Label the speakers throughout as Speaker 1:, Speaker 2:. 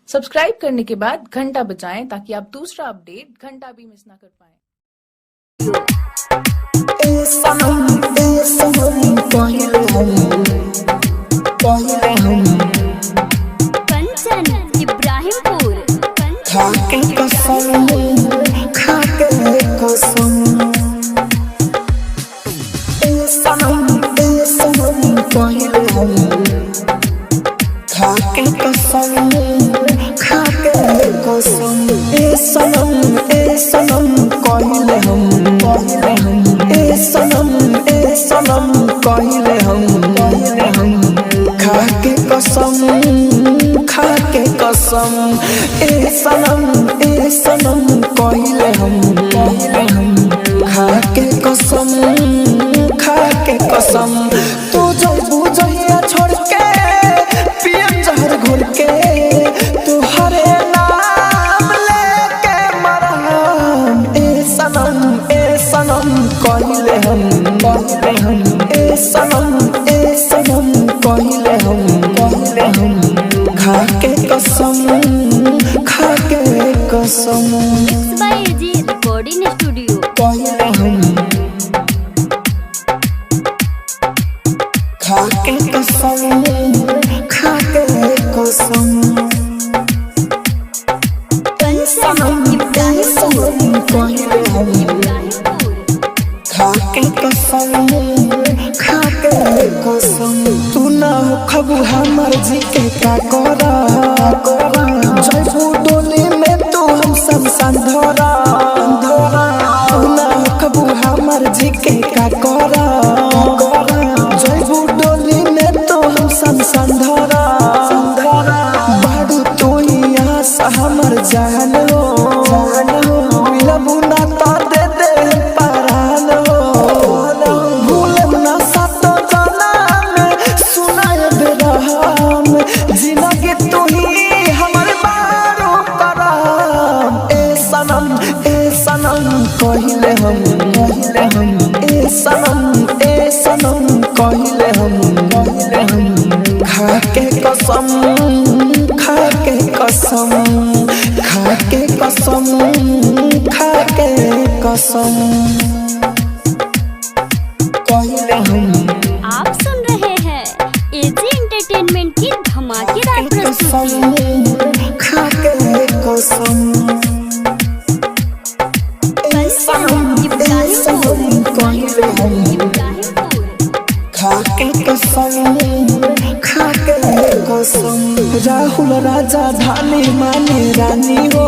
Speaker 1: Subscribe करने के बाद घंटा बजाएं ताकि आप दूसरा अपडेट घंटा भी मिस ना कर पाएं।
Speaker 2: कंचन इब्राहिमपुर
Speaker 3: खाके कसम खाके कसम ए सनम पहिले हम खाके कसम खाके कसम ए सनम पहिले हम ए सनम पहिले हम खाके कसम ए सनम पहिले हम खाके कसम तू जो बुझिया छोड़ के पिया जहर घोल के तू हरे नाम लेके मरहम ए सनम पहिले हम ए सनम पहिले हम खाके कसम
Speaker 2: mix by AG recording studio
Speaker 3: पहिले हम खाके कसम
Speaker 2: कंचन इब्राहिमपुर
Speaker 3: पहिले हम खाके कसम तू ना हो खबू हमर जी के का करा जयबू डोली में तू हम शमशान धरा तू ना हो खबू हमर जी के का करा जयबू डोली में तू हम शमशान धरा बाडू तू यहाँ से हमर जान हो मिलबू ना तो दे दे परान हो भूलम ना सातो जनम सुनाए बेरहम जिंदगी तू ही हमर बारो करम ए सनम कहिले हम ए सनम कहिले हम खाके कसम कहिले हम
Speaker 2: आप सुन रहे हैं एजी एंटरटेनमेंट की धमाकेदार प्रस्तुति
Speaker 3: खाके कसम
Speaker 2: कंचन इब्राहिमपुर
Speaker 3: कहिले हम खाके कसम राहुल राजा धानी माने रानी हो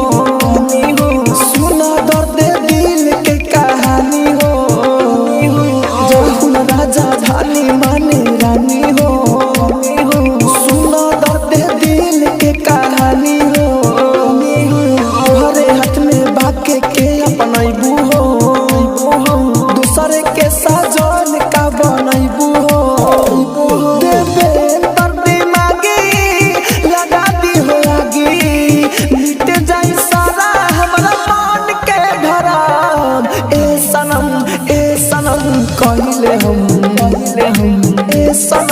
Speaker 3: सुना दर्द दिल के कहानी हो राहुल राजा धानी माने रानी हो सुना दर्द दिल के कहानी हो हरे हाथ में बाके के अपनैबू हो दूसरे के साजन का बनैबू हो देवे पर दिमागी लगा दी हो आगी मिट जाई सारा हमरा मन के भरम ए सनम कहिले हम ए सनम